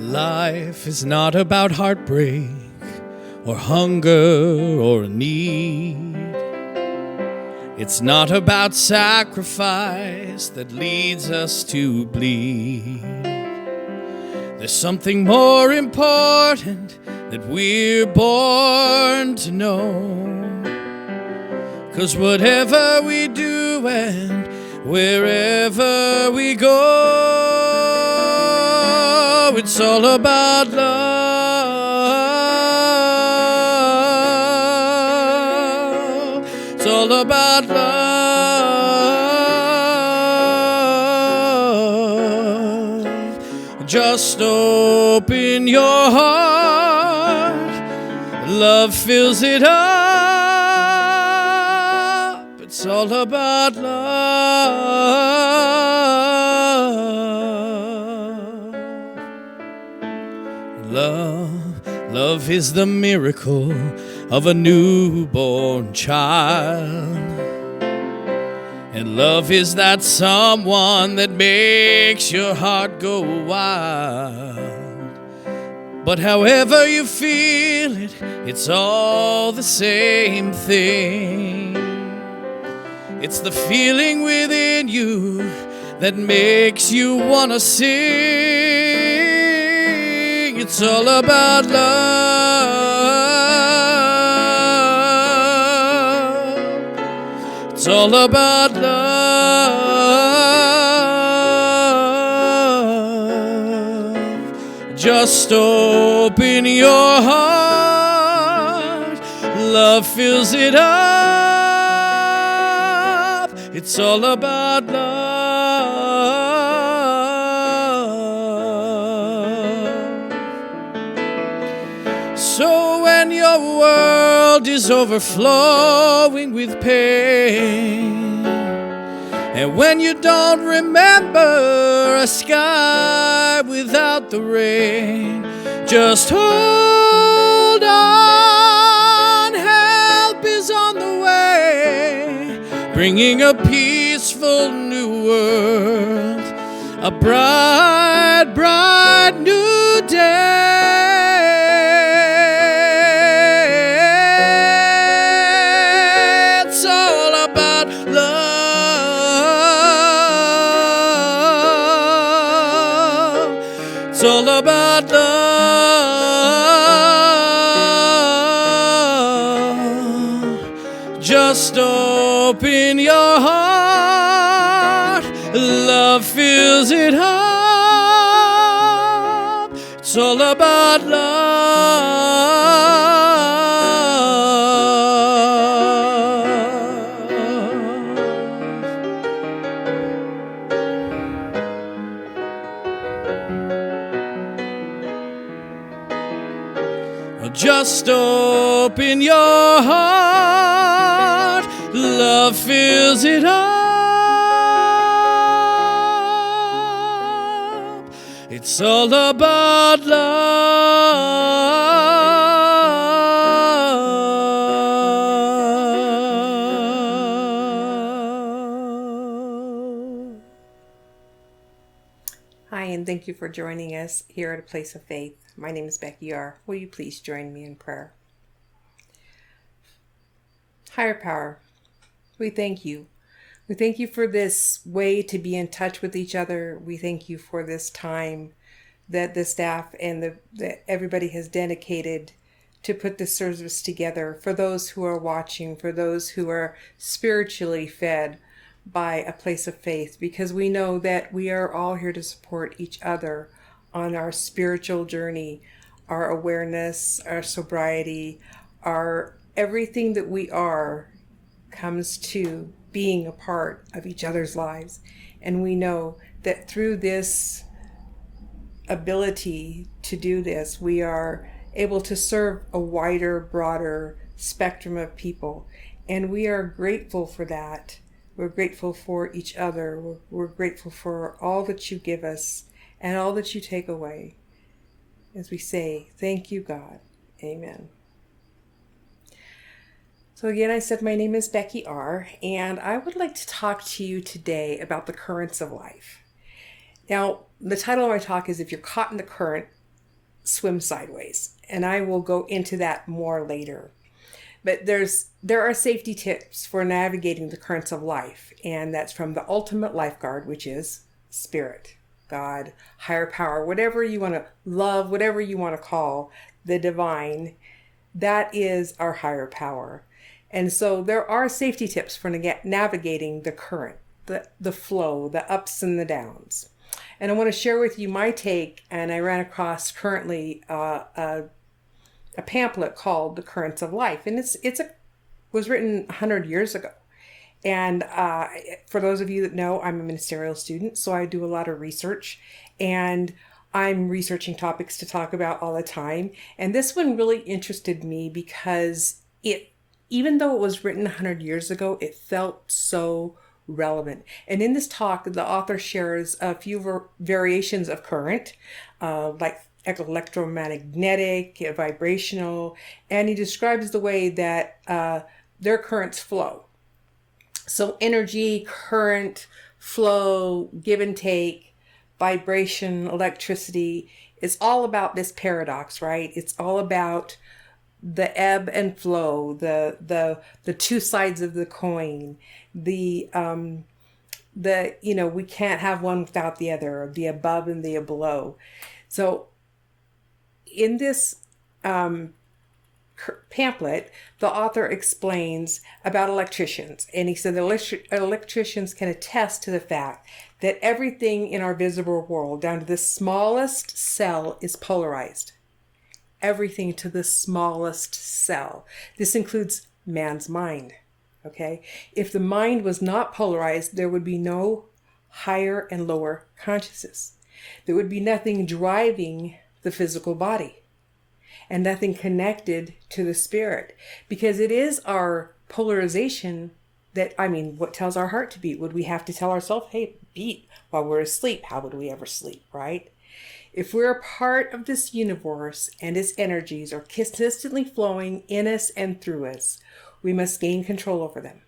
Life is not about heartbreak or hunger or need. It's not about sacrifice that leads us to bleed. There's something more important that we're born to know. 'Cause whatever we do and wherever we go, it's all about love. It's all about love. Just open your heart. Love fills it up. It's all about love. Love is the miracle of a newborn child. And love is that someone that makes your heart go wild. But however you feel it, it's all the same thing. It's the feeling within you that makes you wanna sing. It's all about love. It's all about love. Just open your heart. Love fills it up. It's all about love. So when your world is overflowing with pain, and when you don't remember a sky without the rain, just hold on, help is on the way, bringing a peaceful new world, a bright, bright new day. It's all about love. It's all about love. Just open your heart, love fills it up. It's all about love. Just open your heart, love fills it up. It's all about love. Hi, and thank you for joining us here at A Place of Faith. My name is Beci R. Will you please join me in prayer? Higher Power, we thank you. We thank you for this way to be in touch with each other. We thank you for this time that the staff and that everybody has dedicated to put this service together, for those who are watching, for those who are spiritually fed by A Place of Faith, because we know that we are all here to support each other on our spiritual journey, our awareness, our sobriety, our everything that we are comes to being a part of each other's lives. And we know that through this ability to do this, we are able to serve a wider, broader spectrum of people. And we are grateful for that. We're grateful for each other. We're grateful for all that you give us and all that you take away. As we say, thank you, God. Amen. So again, I said my name is Beci R, and I would like to talk to you today about the currents of life. Now, the title of my talk is If You're Caught in the Current, swim sideways. And I will go into that more later. But there are safety tips for navigating the currents of life, and that's from the ultimate lifeguard, which is spirit, God, higher power, whatever you want to love, whatever you want to call the divine. That is our higher power. And so there are safety tips for navigating the current, the flow, the ups and the downs. And I want to share with you my take, and I ran across currently a pamphlet called The Currents of Life. And was written 100 years ago. And for those of you that know, I'm a ministerial student, so I do a lot of research. And I'm researching topics to talk about all the time. And this one really interested me because even though it was written 100 years ago, it felt so relevant. And in this talk, the author shares a few variations of current, like electromagnetic, vibrational, and he describes the way that their currents flow. So energy, current, flow, give and take, vibration, electricity, it's all about this paradox, right? It's all about the ebb and flow, the two sides of the coin, we can't have one without the other, the above and the below. So in this pamphlet, the author explains about electricians. And he said the electricians can attest to the fact that everything in our visible world, down to the smallest cell, is polarized. Everything to the smallest cell. This includes man's mind. Okay? If the mind was not polarized, there would be no higher and lower consciousness. There would be nothing driving the physical body and nothing connected to the spirit, because it is our polarization what tells our heart to beat? Would we have to tell ourselves, hey, beat while we're asleep? How would we ever sleep, right? If we're a part of this universe and its energies are consistently flowing in us and through us, we must gain control over them.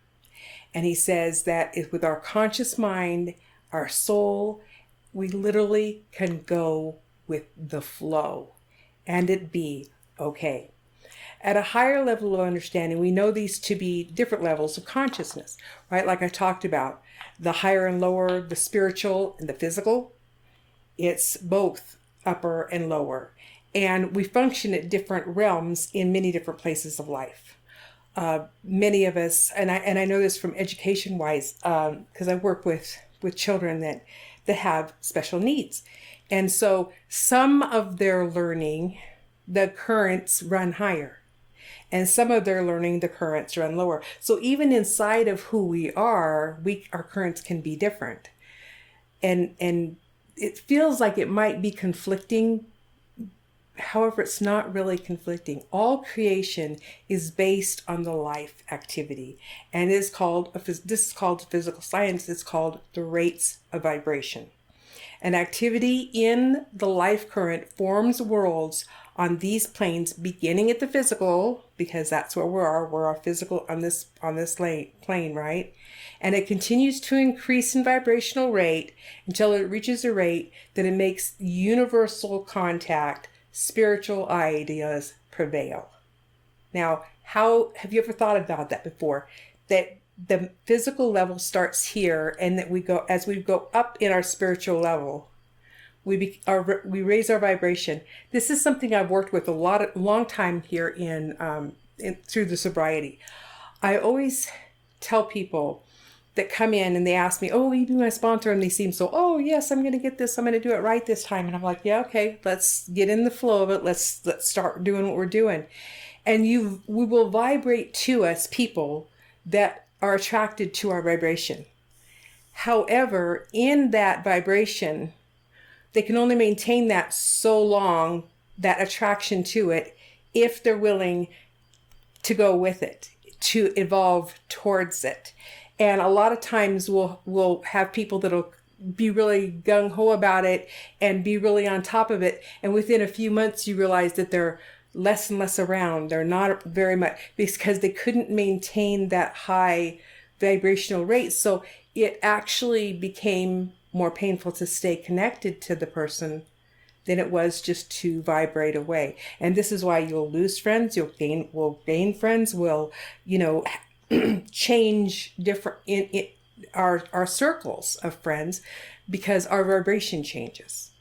And he says that with our conscious mind, our soul, we literally can go with the flow and it be okay. At a higher level of understanding, we know these to be different levels of consciousness, right? Like I talked about, the higher and lower, the spiritual and the physical. It's both upper and lower. And we function at different realms in many different places of life. Many of us, and I know this from education wise, because I work with children that have special needs. And so some of their learning, the currents run higher. And some of their learning, the currents run lower. So even inside of who we are, our currents can be different. And it feels like it might be conflicting. However, it's not really conflicting. All creation is based on the life activity. And this is called physical science. It's called the rates of vibration. An activity in the life current forms worlds on these planes, beginning at the physical, because that's where we're our physical on this plane, right? And it continues to increase in vibrational rate until it reaches a rate that it makes universal contact, spiritual ideas prevail. Now, how have you ever thought about that before? That the physical level starts here, and that as we go up in our spiritual level, we raise our vibration. This is something I've worked with long time here through the sobriety. I always tell people that come in and they ask me, oh, will you be my sponsor? And they seem so, oh yes, I'm going to get this. I'm going to do it right this time. And I'm like, yeah, okay, let's get in the flow of it. Let's start doing what we're doing. And we will vibrate to us people that are attracted to our vibration. However, in that vibration, they can only maintain that so long, that attraction to it, if they're willing to go with it, to evolve towards it. And a lot of times we'll have people that'll be really gung-ho about it and be really on top of it. And within a few months, you realize that they're less and less around. They're not very much, because they couldn't maintain that high vibrational rate. So it actually became more painful to stay connected to the person than it was just to vibrate away. And this is why you'll lose friends, will gain friends, will, change different in our circles of friends, because our vibration changes.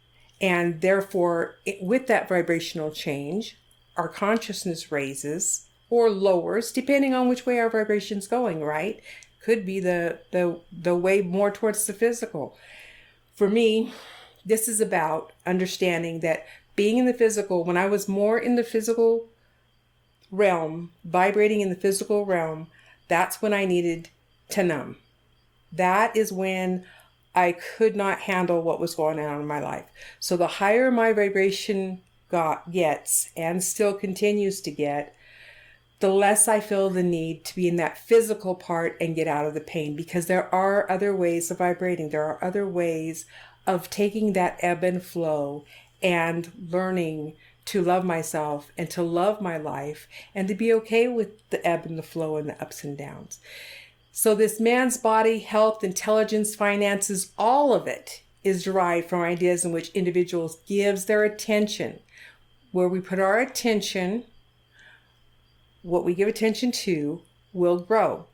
And therefore, with that vibrational change, our consciousness raises or lowers, depending on which way our vibration's going, right? Could be the way more towards the physical. For me, this is about understanding that being in the physical, when I was more in the physical realm, vibrating in the physical realm, that's when I needed to numb. That is when I could not handle what was going on in my life. So the higher my vibration gets and still continues to get, the less I feel the need to be in that physical part and get out of the pain, because there are other ways of vibrating. There are other ways of taking that ebb and flow and learning to love myself and to love my life and to be okay with the ebb and the flow and the ups and downs. So this man's body, health, intelligence, finances, all of it is derived from ideas in which individuals gives their attention. Where we put our attention, what we give attention to will grow.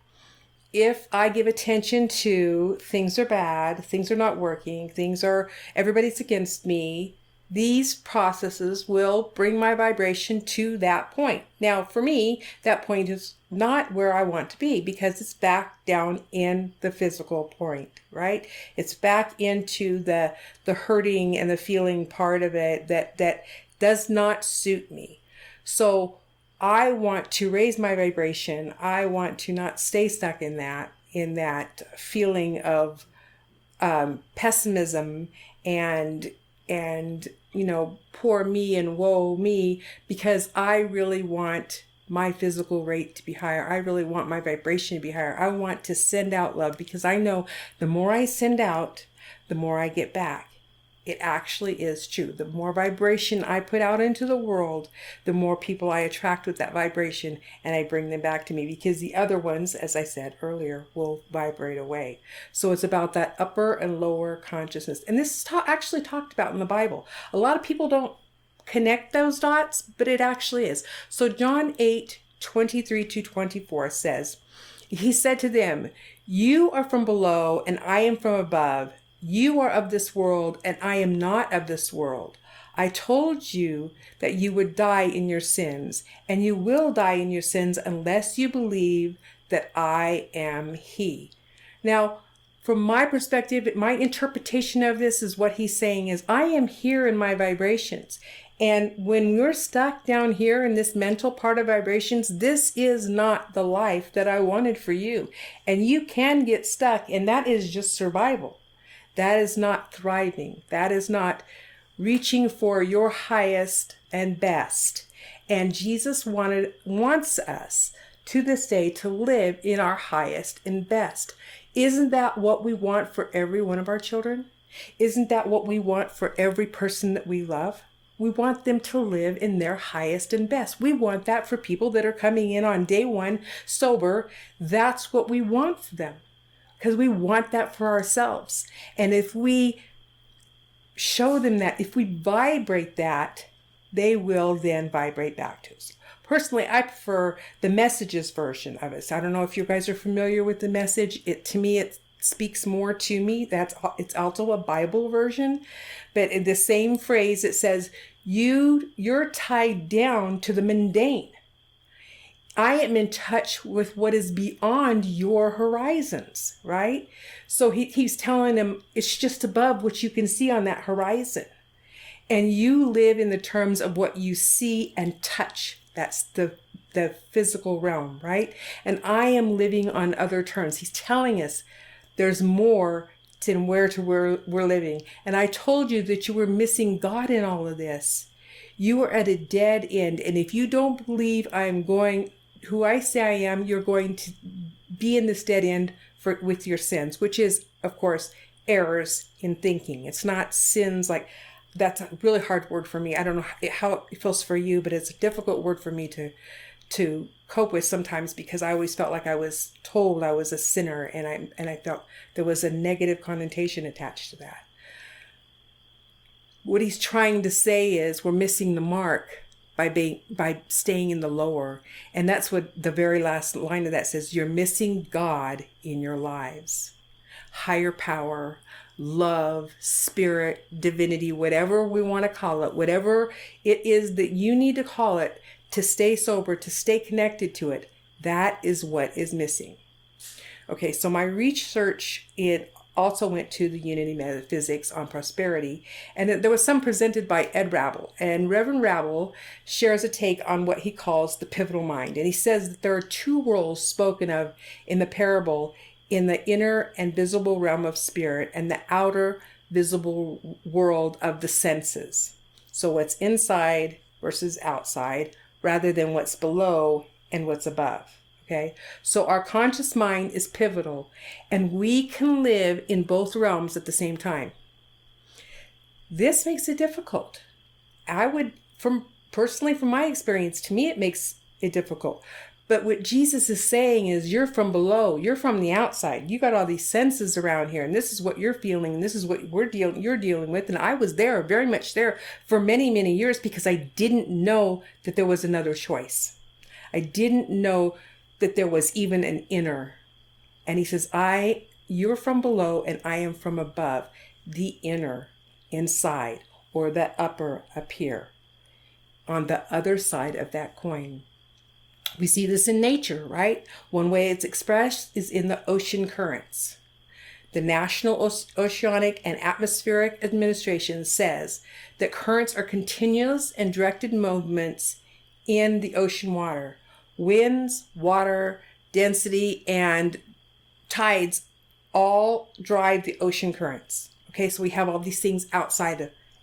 If I give attention to things are bad, things are not working, everybody's against me, these processes will bring my vibration to that point. Now, for me, that point is not where I want to be, because it's back down in the physical point, right? It's back into the hurting and the feeling part of it that does not suit me. So I want to raise my vibration. I want to not stay stuck in that feeling of pessimism and poor me and woe me, because I really want my physical rate to be higher. I really want my vibration to be higher. I want to send out love, because I know the more I send out, the more I get back. It actually is true. The more vibration I put out into the world, the more people I attract with that vibration, and I bring them back to me, because the other ones, as I said earlier, will vibrate away. So it's about that upper and lower consciousness. And this is actually talked about in the Bible. A lot of people don't connect those dots, but it actually is. So John 8:23-24 says, he said to them, "You are from below and I am from above. You are of this world, and I am not of this world. I told you that you would die in your sins, and you will die in your sins unless you believe that I am He." Now, from my perspective, my interpretation of this is what he's saying is, I am here in my vibrations. And when you're stuck down here in this mental part of vibrations, this is not the life that I wanted for you. And you can get stuck, and that is just survival. That is not thriving. That is not reaching for your highest and best. And Jesus wants us to this day to live in our highest and best. Isn't that what we want for every one of our children? Isn't that what we want for every person that we love? We want them to live in their highest and best. We want that for people that are coming in on day one sober. That's what we want for them, because we want that for ourselves. And if we show them that, if we vibrate that, they will then vibrate back to us. Personally, I prefer the Messages version of it. So I don't know if you guys are familiar with the Message. To me, it speaks more to me. It's also a Bible version, but in the same phrase, it says, you're tied down to the mundane. I am in touch with what is beyond your horizons, right? So he's telling them it's just above what you can see on that horizon. And you live in the terms of what you see and touch. That's the physical realm, right? And I am living on other terms. He's telling us there's more than where we're living. And I told you that you were missing God in all of this. You are at a dead end. And if you don't believe who I say I am, you're going to be in this dead end with your sins, which is, of course, errors in thinking. It's not sins like, that's a really hard word for me. I don't know how it feels for you, but it's a difficult word for me to cope with sometimes, because I always felt like I was told I was a sinner, and I felt there was a negative connotation attached to that. what he's trying to say is we're missing the mark by staying in the lower. And that's what the very last line of that says. You're missing God in your lives. Higher power, love, spirit, divinity, whatever we want to call it, whatever it is that you need to call it to stay sober, to stay connected to it, that is what is missing. Okay, so my research, it also went to the Unity Metaphysics on Prosperity, and there was some presented by Ed Rabel. And Reverend Rabel shares a take on what he calls the pivotal mind. And he says that there are two worlds spoken of in the parable, in the inner and visible realm of spirit and the outer visible world of the senses. So what's inside versus outside, rather than what's below and what's above. Okay, so our conscious mind is pivotal, and we can live in both realms at the same time. This makes it difficult. From my experience, to me, it makes it difficult. But what Jesus is saying is, you're from below, you're from the outside. You got all these senses around here, and this is what you're feeling, and this is what you're dealing with. And I was there, very much there, for many, many years, because I didn't know that there was another choice. I didn't know that there was even an inner. And he says, you're from below and I am from above, the inner, inside, or the upper, up here, on the other side of that coin. We see this in nature, right? One way it's expressed is in the ocean currents. The National Oceanic and Atmospheric Administration says that currents are continuous and directed movements in the ocean water. Winds, water, density, and tides all drive the ocean currents. Okay, so we have all these things outside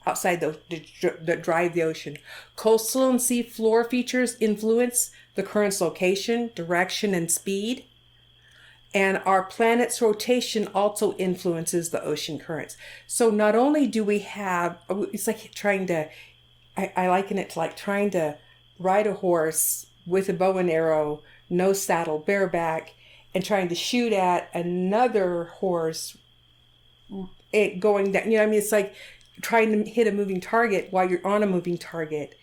that drive the ocean. Coastal and sea floor features influence the current's location, direction, and speed. And our planet's rotation also influences the ocean currents. So not only do we have, it's like I liken it to like trying to ride a horse with a bow and arrow, no saddle, bareback, and trying to shoot at another horse, it going down. You know what I mean? It's like trying to hit a moving target while you're on a moving target.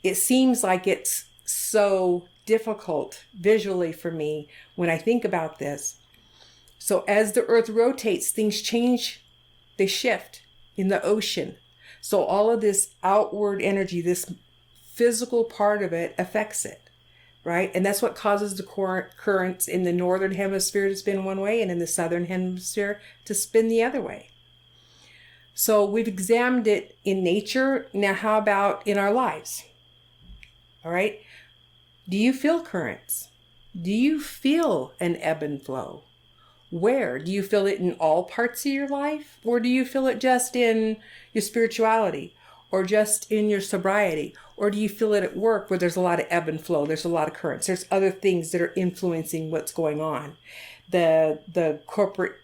It seems like it's so difficult visually for me when I think about this. So as the earth rotates, things change, they shift in the ocean. So all of this outward energy, this physical part of it affects it, right? And that's what causes the currents in the northern hemisphere to spin one way and in the southern hemisphere to spin the other way. So we've examined it in nature. Now, how about in our lives? All right. Do you feel currents? Do you feel an ebb and flow? Where? Do you feel it in all parts of your life? Or do you feel it just in your spirituality? Or just in your sobriety? Or do you feel it at work where there's a lot of ebb and flow? There's a lot of currents. There's other things that are influencing what's going on. The corporate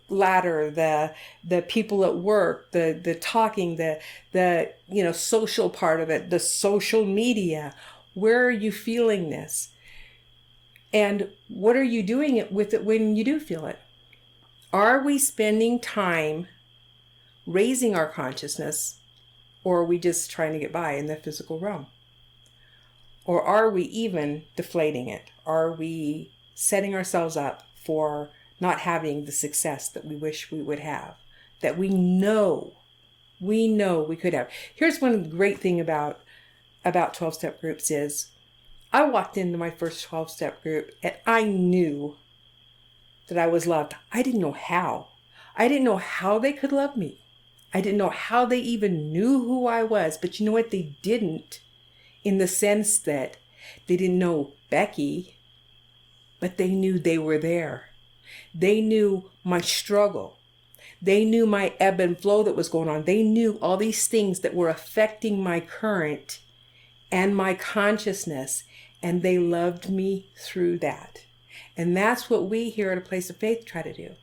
ladder, the people at work, the talking, the social part of it, the social media. Where are you feeling this? And what are you doing with it when you do feel it? Are we spending time raising our consciousness? Or are we just trying to get by in the physical realm? Or are we even deflating it? Are we setting ourselves up for not having the success that we wish we would have, that we know we could have? Here's one great thing about 12-step groups is I walked into my first 12-step group and I knew that I was loved. I didn't know how. I didn't know how they could love me. I didn't know how they even knew who I was. But you know what? They didn't, in the sense that they didn't know Becky, but they knew they were there. They knew my struggle. They knew my ebb and flow that was going on. They knew all these things that were affecting my current and my consciousness. And they loved me through that. And that's what we here at A Place of Faith try to do.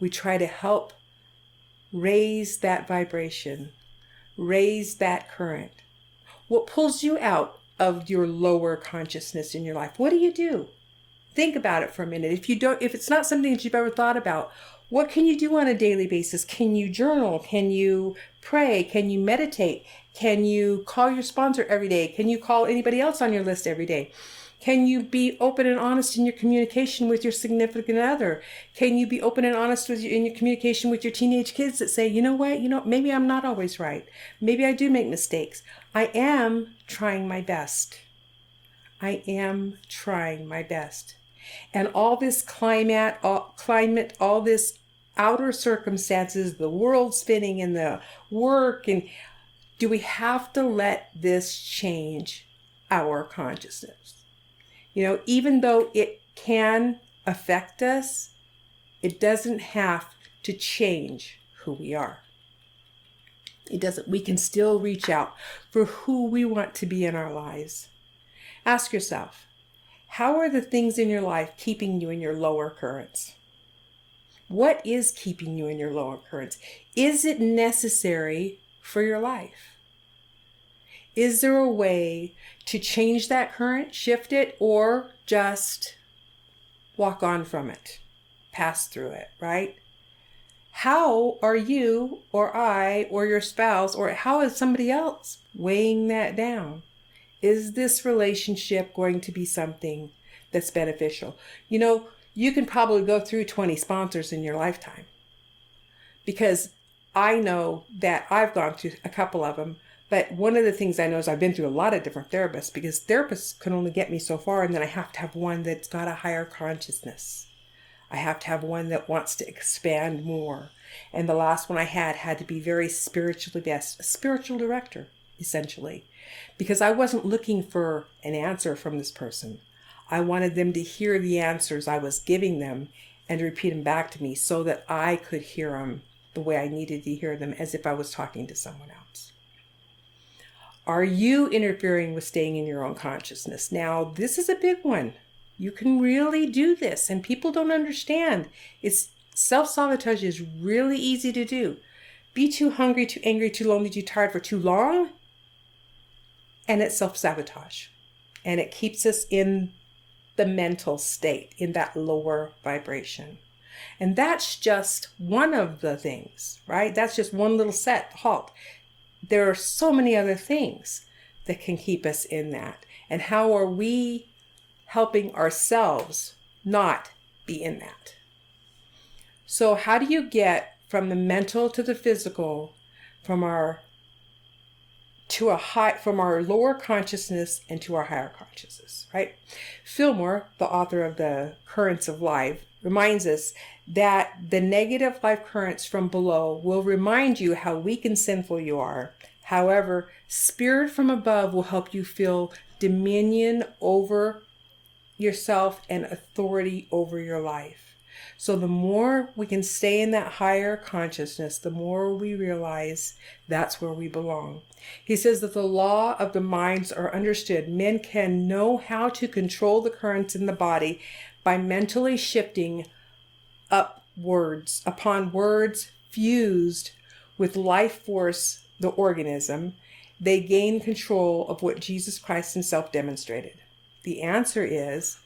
We try to help raise that vibration, raise that current. What pulls you out of your lower consciousness in your life? What do you do? Think about it for a minute. If it's not something that you've ever thought about, What can you do on a daily basis? Can you journal? Can you pray? Can you meditate? Can you call your sponsor every day? Can you call anybody else on your list every day? Can you be open and honest in your communication with your significant other? Can you be open and honest in your communication with your teenage kids that say, you know what, maybe I'm not always right. Maybe I do make mistakes. I am trying my best. I am trying my best. And all this climate, all this outer circumstances, the world spinning and the work, and do we have to let this change our consciousness? Even though it can affect us, it doesn't have to change who we are. It doesn't. We can still reach out for who we want to be in our lives. Ask yourself, how are the things in your life keeping you in your lower currents? What is keeping you in your lower currents? Is it necessary for your life? Is there a way to change that current, shift it, or just walk on from it, pass through it, right? How are you or I or your spouse, or how is somebody else weighing that down? Is this relationship going to be something that's beneficial? You can probably go through 20 sponsors in your lifetime, because I know that I've gone through a couple of them. But one of the things I know is I've been through a lot of different therapists, because therapists can only get me so far, and then I have to have one that's got a higher consciousness. I have to have one that wants to expand more. And the last one I had to be very spiritually based, a spiritual director, essentially, because I wasn't looking for an answer from this person. I wanted them to hear the answers I was giving them and repeat them back to me so that I could hear them the way I needed to hear them, as if I was talking to someone else. Are you interfering with staying in your own consciousness? Now, this is a big one. You can really do this, and people don't understand. Self-sabotage is really easy to do. Be too hungry, too angry, too lonely, too tired for too long, and it's self-sabotage. And it keeps us in the mental state, in that lower vibration. And that's just one of the things, right? That's just one little set, halt. There are so many other things that can keep us in that. And how are we helping ourselves not be in that? So how do you get from the mental to the physical, from our lower consciousness into our higher consciousness, right? Fillmore, the author of The Currents of Life, reminds us that the negative life currents from below will remind you how weak and sinful you are. However, spirit from above will help you feel dominion over yourself and authority over your life. So the more we can stay in that higher consciousness, the more we realize that's where we belong. He says that the law of the minds are understood. Men can know how to control the currents in the body by mentally shifting upwards upon words fused with life force, the organism. They gain control of what Jesus Christ himself demonstrated. The answer is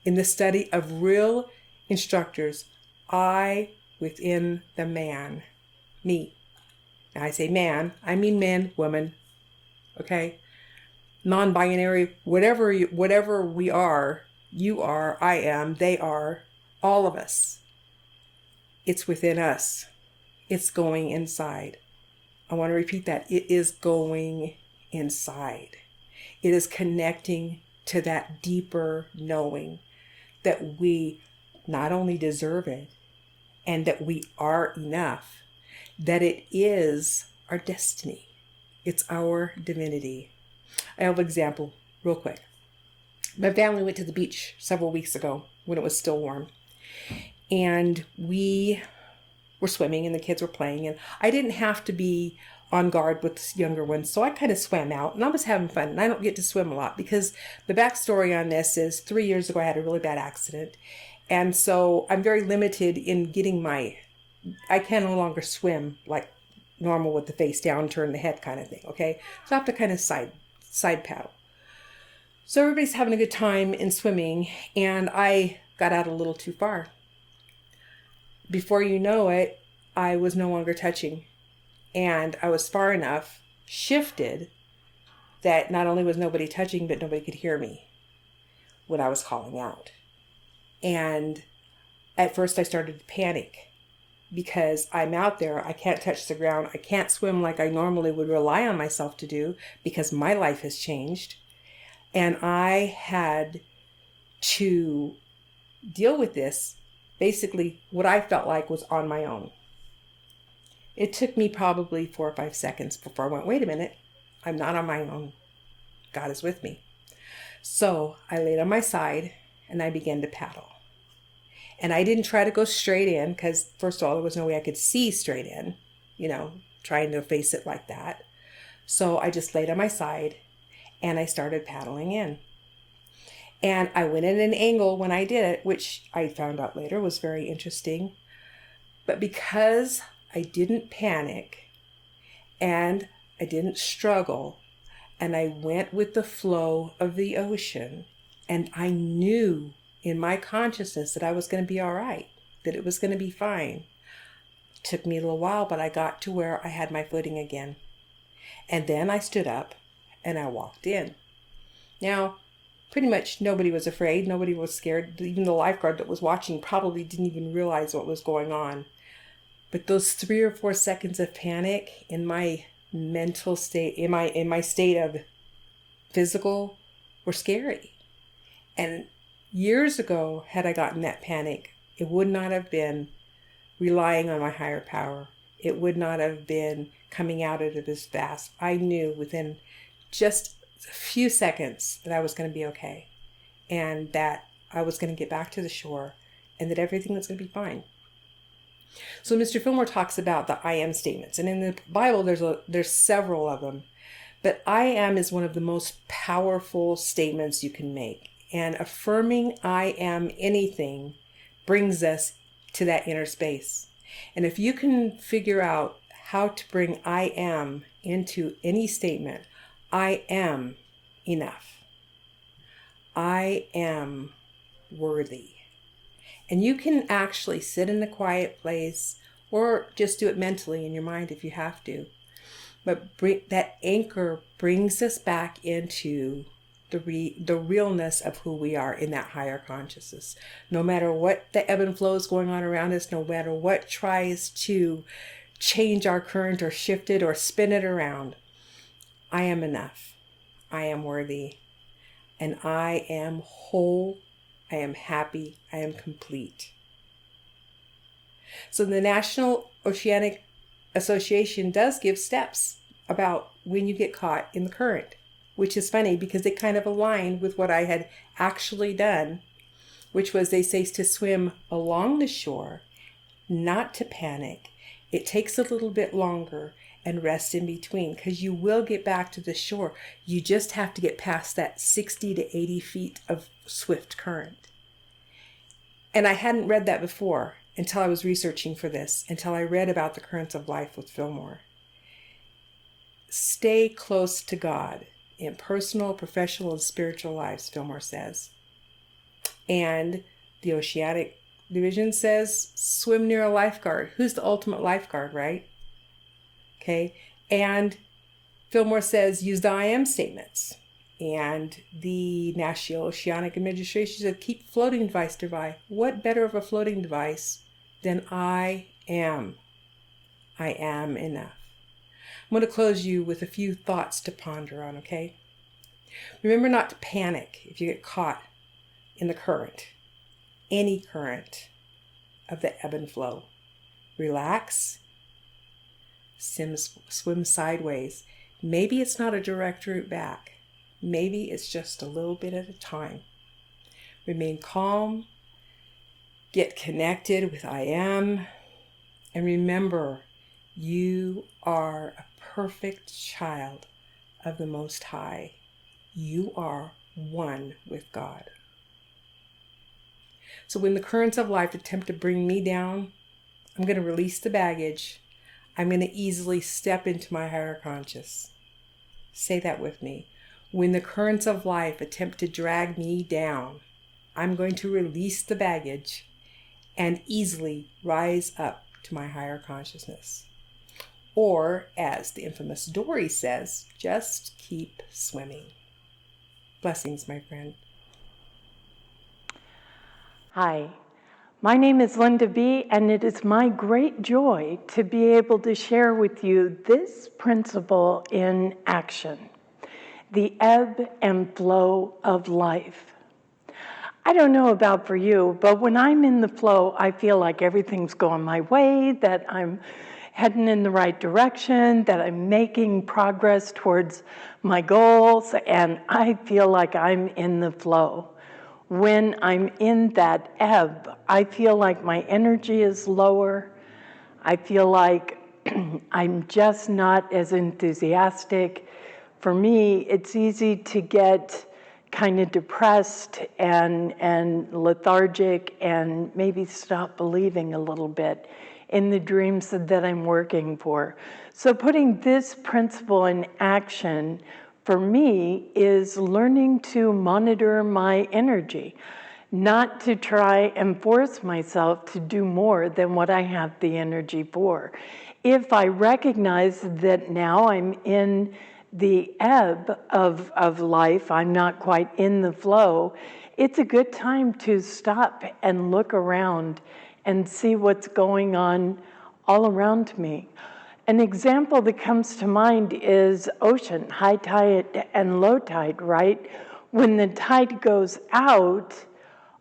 in the study of real instructors, I within the man, me. Now I say man, I mean man, woman, okay? Non-binary, whatever we are, you are, I am, they are, all of us. It's within us. It's going inside. I want to repeat that. It is going inside. It is connecting to that deeper knowing that we not only deserve it and that we are enough, that it is our destiny. It's our divinity. I have an example real quick. My family went to the beach several weeks ago when it was still warm, and we were swimming and the kids were playing, and I didn't have to be on guard with the younger ones, so I kind of swam out and I was having fun. And I don't get to swim a lot because the backstory on this is 3 years ago I had a really bad accident, and so I'm very limited in getting I can no longer swim like normal with the face down, turn the head kind of thing, okay? So I have to kind of side paddle. So everybody's having a good time in swimming, and I got out a little too far. Before you know it, I was no longer touching. And I was far enough shifted that not only was nobody touching, but nobody could hear me when I was calling out. And at first I started to panic because I'm out there. I can't touch the ground. I can't swim like I normally would rely on myself to do because my life has changed. And I had to deal with this, basically what I felt like was on my own. It took me probably 4 or 5 seconds before I went, wait a minute, I'm not on my own. God is with me. So I laid on my side and I began to paddle. And I didn't try to go straight in because, first of all, there was no way I could see straight in, trying to face it like that. So I just laid on my side and I started paddling in. And I went in an angle when I did it, which I found out later was very interesting. But because I didn't panic and I didn't struggle and I went with the flow of the ocean, and I knew in my consciousness that I was going to be all right, that it was going to be fine. It took me a little while, but I got to where I had my footing again. And then I stood up and I walked in. Now, pretty much nobody was afraid. Nobody was scared. Even the lifeguard that was watching probably didn't even realize what was going on. But those 3 or 4 seconds of panic in my mental state, in my state of physical, were scary. And years ago, had I gotten that panic, it would not have been relying on my higher power. It would not have been coming out of it as fast. I knew within just a few seconds that I was going to be okay and that I was going to get back to the shore and that everything was going to be fine. So Mr. Fillmore talks about the I am statements, and in the Bible there's several of them, but I am is one of the most powerful statements you can make. And affirming I am anything brings us to that inner space. And if you can figure out how to bring I am into any statement, I am enough. I am worthy. And you can actually sit in a quiet place or just do it mentally in your mind if you have to. But that anchor brings us back into the realness of who we are in that higher consciousness. No matter what the ebb and flow is going on around us, no matter what tries to change our current or shift it or spin it around, I am enough. I am worthy. And I am whole. I am happy. I am complete. So the National Oceanic Association does give steps about when you get caught in the current, which is funny because they kind of align with what I had actually done, which was they say to swim along the shore, not to panic. It takes a little bit longer and rest in between because you will get back to the shore. You just have to get past that 60 to 80 feet of swift current. And I hadn't read that before until I was researching for this, until I read about the currents of life with Fillmore. Stay close to God in personal, professional, and spiritual lives, Fillmore says. And the Oceanic Division says, swim near a lifeguard. Who's the ultimate lifeguard, right? Okay. And Fillmore says, use the I am statements. And the National Oceanic Administration said, keep floating device nearby. What better of a floating device than I am? I am enough. I'm going to close you with a few thoughts to ponder on, okay? Remember not to panic if you get caught in the current, any current of the ebb and flow. Relax, swim sideways. Maybe it's not a direct route back. Maybe it's just a little bit at a time. Remain calm, get connected with I am, and remember, you are a perfect child of the Most High. You are one with God. So when the currents of life attempt to bring me down, I'm going to release the baggage. I'm going to easily step into my higher conscious. Say that with me. When the currents of life attempt to drag me down, I'm going to release the baggage and easily rise up to my higher consciousness. Or, as the infamous Dory says, just keep swimming. Blessings, my friend. Hi, my name is Linda B., and it is my great joy to be able to share with you this principle in action, the ebb and flow of life. I don't know about for you, but when I'm in the flow, I feel like everything's going my way, that I'm heading in the right direction, that I'm making progress towards my goals, and I feel like I'm in the flow. When I'm in that ebb, I feel like my energy is lower. I feel like I'm just not as enthusiastic. For me, it's easy to get kind of depressed and lethargic and maybe stop believing a little bit in the dreams that I'm working for. So putting this principle in action for me is learning to monitor my energy, not to try and force myself to do more than what I have the energy for. If I recognize that now I'm in the ebb of life, I'm not quite in the flow, it's a good time to stop and look around and see what's going on all around me. An example that comes to mind is ocean, high tide and low tide, right? When the tide goes out,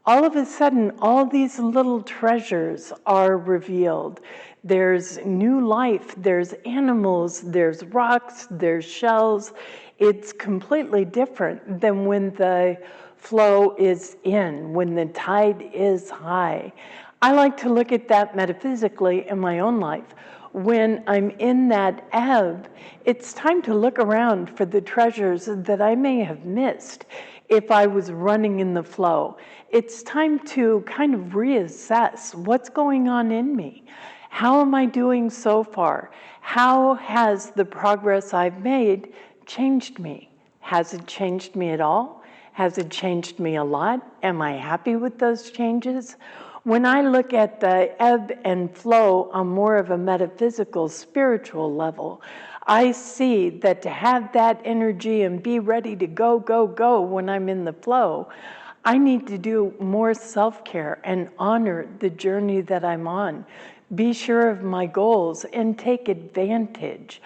all of a sudden, all these little treasures are revealed. There's new life, there's animals, there's rocks, there's shells. It's completely different than when the flow is in, when the tide is high. I like to look at that metaphysically in my own life. When I'm in that ebb, it's time to look around for the treasures that I may have missed if I was running in the flow. It's time to kind of reassess what's going on in me. How am I doing so far? How has the progress I've made changed me? Has it changed me at all? Has it changed me a lot? Am I happy with those changes? When I look at the ebb and flow on more of a metaphysical, spiritual level, I see that to have that energy and be ready to go, go, go when I'm in the flow, I need to do more self-care and honor the journey that I'm on. Be sure of my goals and take advantage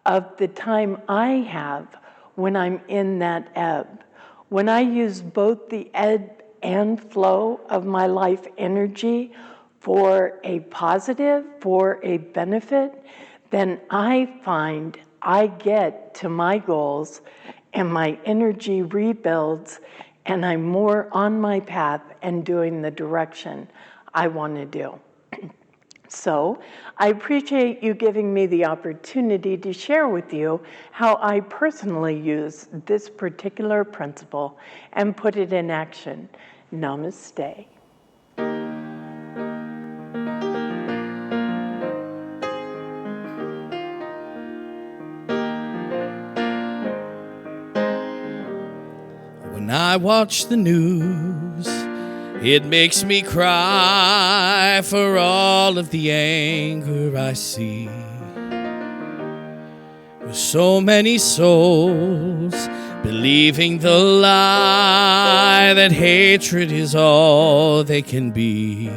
of the time I have when I'm in that ebb. When I use both the ebb and flow of my life energy for a positive, for a benefit, then I find I get to my goals and my energy rebuilds and I'm more on my path and doing the direction I want to do. So I appreciate you giving me the opportunity to share with you how I personally use this particular principle and put it in action. Namaste. When I watch the news, it makes me cry for all of the anger I see. With so many souls believing the lie that hatred is all they can be.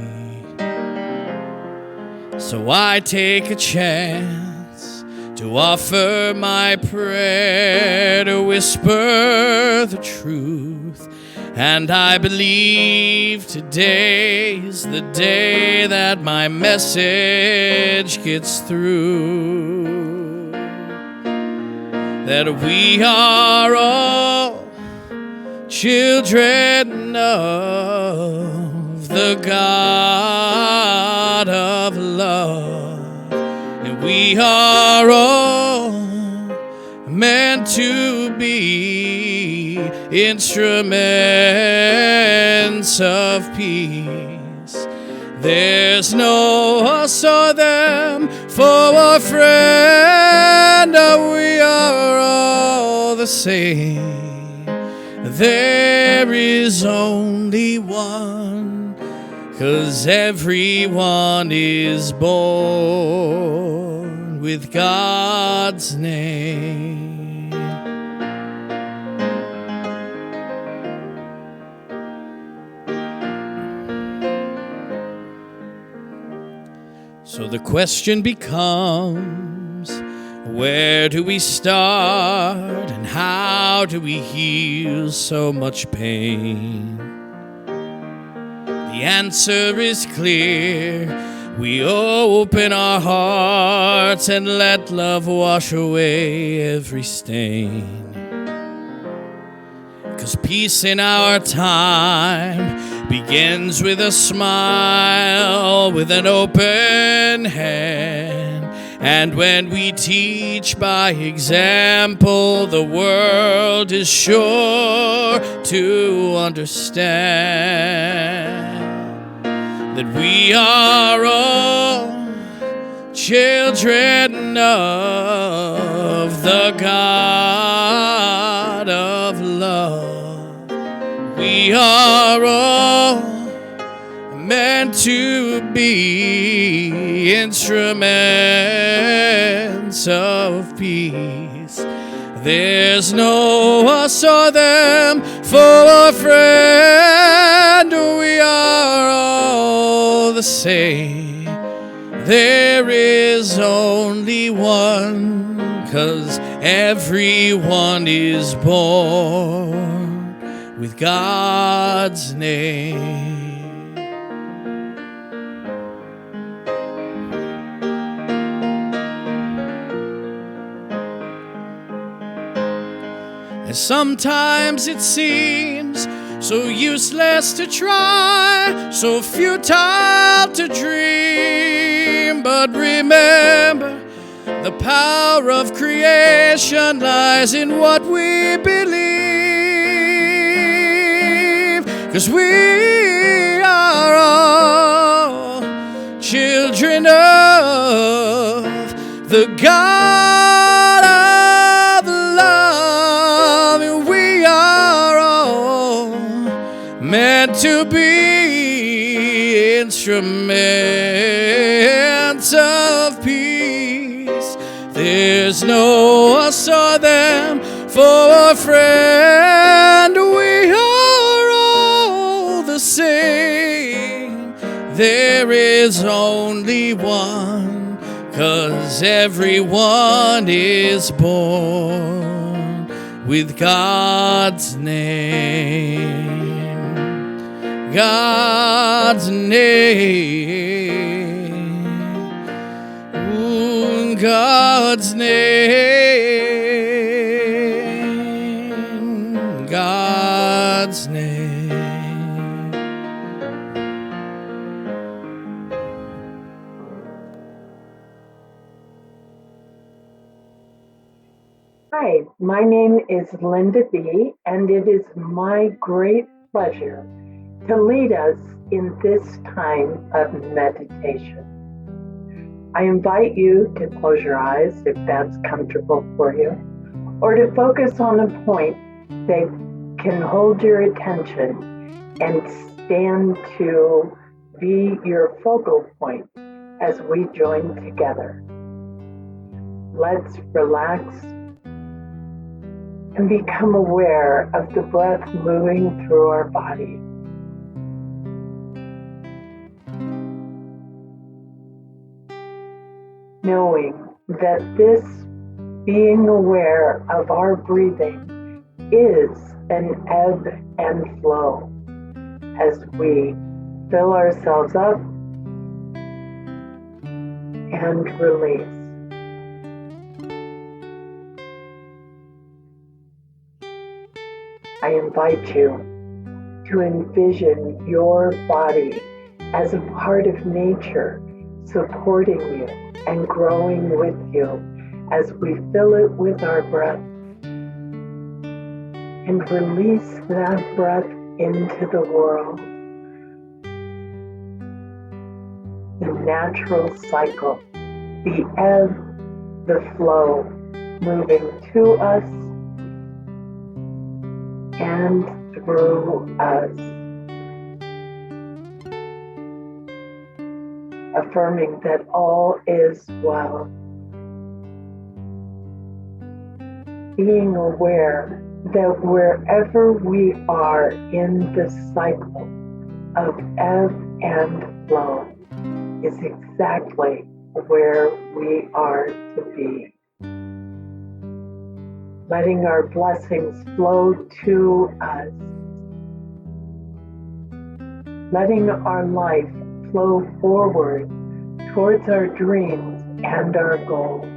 So I take a chance to offer my prayer, to whisper the truth. And I believe today is the day that my message gets through. That we are all children of the God of love. And we are all meant to be instruments of peace. There's no us or them, foe or friend, we are all the same. There is only one 'cause everyone is born with God's name. So the question becomes, where do we start and how do we heal so much pain? The answer is clear. We open our hearts and let love wash away every stain. 'Cause peace in our time begins with a smile, with an open hand. And when we teach by example, the world is sure to understand that we are all children of the God of love. We are all meant to be instruments of peace. There's no us or them for a friend. We are all the same. There is only one, 'cause everyone is born with God's name. And sometimes it seems so useless to try, so futile to dream. But remember, the power of creation lies in what we believe. 'Cause we are all children of the God of love. And we are all meant to be instruments of peace. There's no us or them for a friend. We are all the same. There is only one, 'cause everyone is born with God's name. God's name. Ooh, God's name. God's name. Hi, my name is Linda B., and it is my great pleasure to lead us in this time of meditation. I invite you to close your eyes if that's comfortable for you, or to focus on a point that can hold your attention and stand to be your focal point as we join together. Let's relax and become aware of the breath moving through our body. Knowing that this being aware of our breathing is an ebb and flow as we fill ourselves up and release. I invite you to envision your body as a part of nature, supporting you and growing with you as we fill it with our breath and release that breath into the world. The natural cycle, the ebb, the flow, moving to us and through us. affirming that all is well. Being aware that wherever we are in the cycle of ebb and flow is exactly where we are to be. Letting our blessings flow to us. Letting our life flow forward towards our dreams and our goals.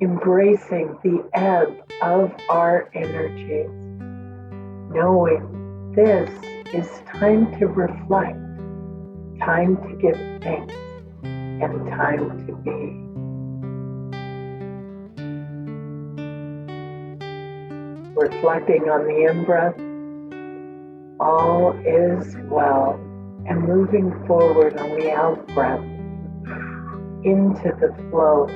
Embracing the ebb of our energies, knowing this is time to reflect, time to give thanks, and time to be. Reflecting on the in-breath, all is well, and moving forward on the out-breath into the flow,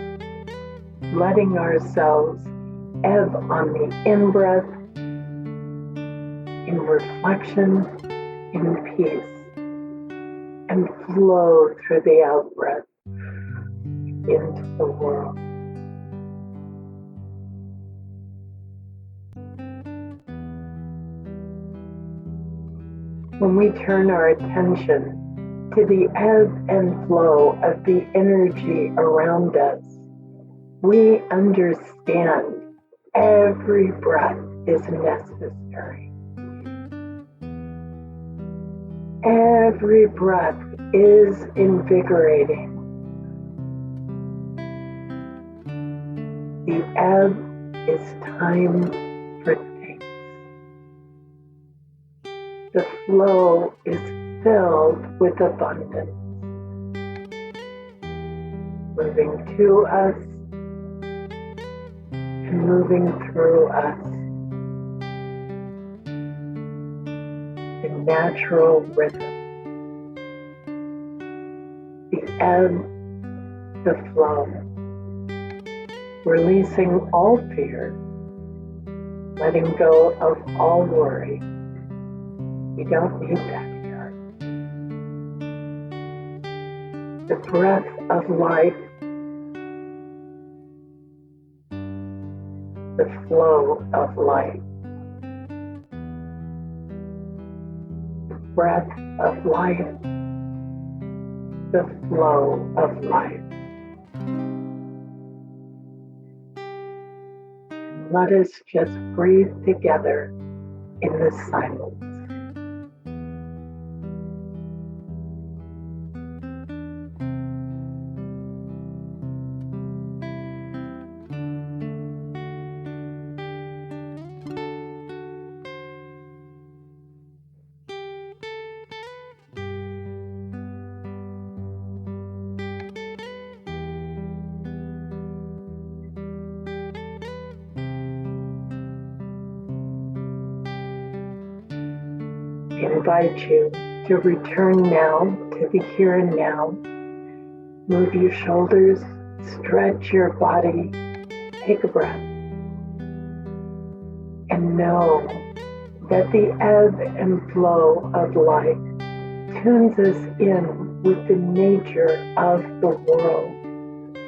letting ourselves ebb on the in-breath in reflection, in peace, and flow through the out-breath into the world. When we turn our attention to the ebb and flow of the energy around us, we understand every breath is necessary. Every breath is invigorating. The ebb is time for thanks. The flow is filled with abundance, moving to us and moving through us. The natural rhythm, the ebb, the flow, releasing all fear, letting go of all worry. We don't need that here. The breath of life, the flow of life. The breath of life, the flow of life. Let us just breathe together in the silence. I invite you to return now to the here and now. Move your shoulders, stretch your body, take a breath, and know that the ebb and flow of life tunes us in with the nature of the world,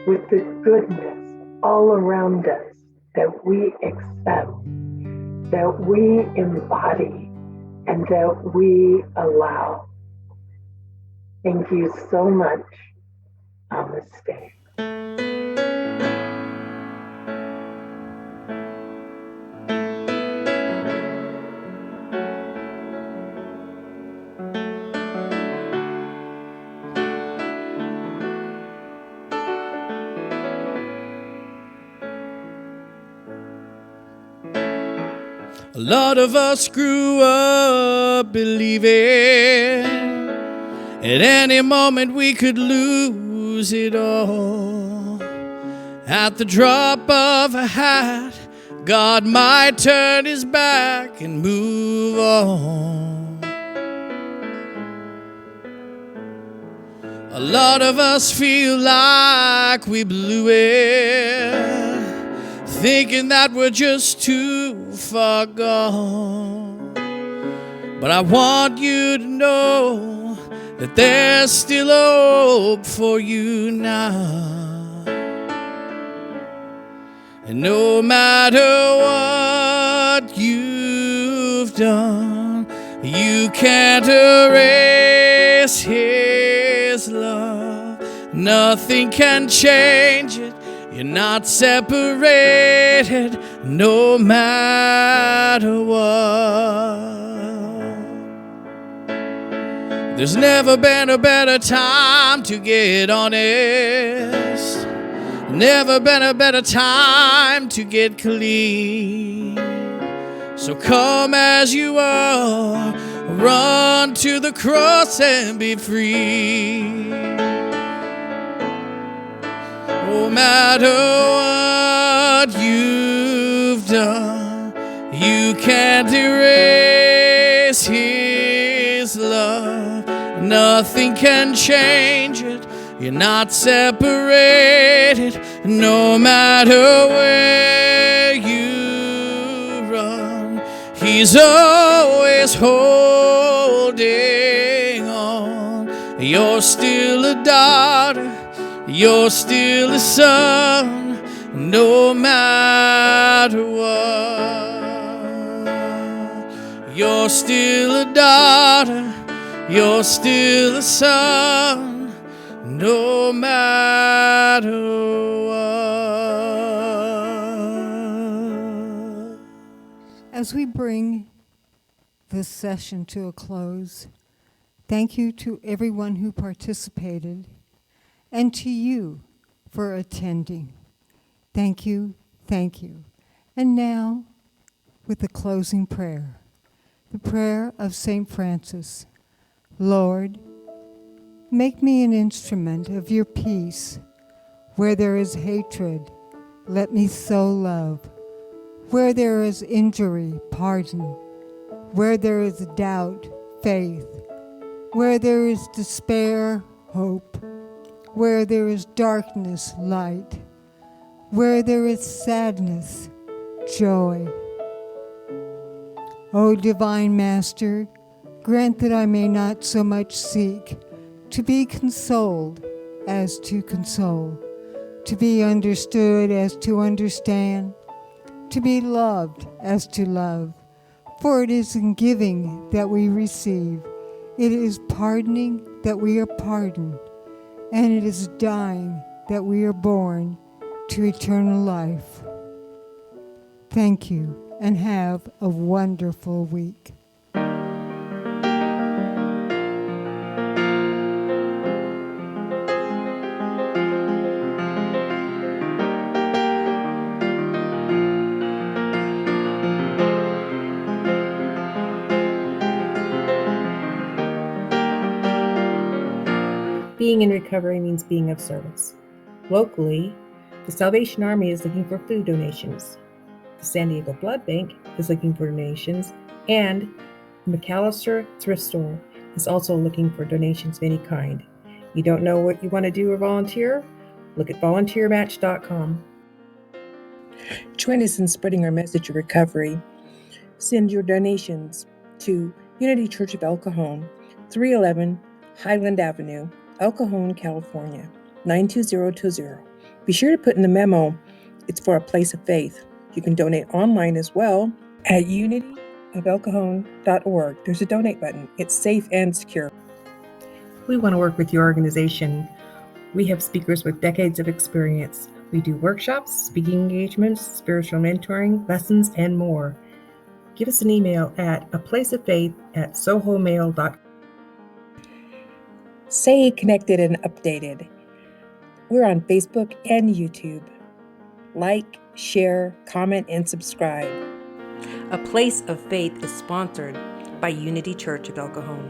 with the goodness all around us that we accept, that we embody, and that we allow. Thank you so much. Namaste. A lot of us grew up believing at any moment we could lose it all. At the drop of a hat, God might turn his back and move on. A lot of us feel like we blew it, thinking that we're just too far gone. But I want you to know that there's still hope for you now. And no matter what you've done, you can't erase His love. Nothing can change it. You're not separated, no matter what. There's never been a better time to get honest. Never been a better time to get clean. So come as you are, run to the cross and be free. No matter what you've done, you can't erase His love. Nothing can change it. You're not separated, no matter where you run. He's always holding on. You're still a daughter, you're still a son, no matter what. You're still a daughter, you're still a son, no matter what. As we bring this session to a close, thank you to everyone who participated and to you for attending. Thank you, thank you. And now, with the closing prayer, the prayer of St. Francis. Lord, make me an instrument of your peace. Where there is hatred, let me sow love. Where there is injury, pardon. Where there is doubt, faith. Where there is despair, hope. Where there is darkness, light. Where there is sadness, joy. O Divine Master, grant that I may not so much seek to be consoled as to console, to be understood as to understand, to be loved as to love. For it is in giving that we receive, it is pardoning that we are pardoned, and it is dying that we are born to eternal life. Thank you, and have a wonderful week. Being in recovery means being of service. Locally, the Salvation Army is looking for food donations. The San Diego Blood Bank is looking for donations, and the McAllister Thrift Store is also looking for donations of any kind. You don't know what you want to do or volunteer? Look at volunteermatch.com. Join us in spreading our message of recovery. Send your donations to Unity Church of El Cajon, 311 Highland Avenue, El Cajon, California, 92020. Be sure to put in the memo, it's for a place of faith. You can donate online as well at unityofelcajon.org. There's a donate button. It's safe and secure. We want to work with your organization. We have speakers with decades of experience. We do workshops, speaking engagements, spiritual mentoring, lessons, and more. Give us an email at aplaceoffaith@sohomail.com. Stay connected and updated. We're on Facebook and YouTube. Like, share, comment, and subscribe. A Place of Faith is sponsored by Unity Church of El Cajon.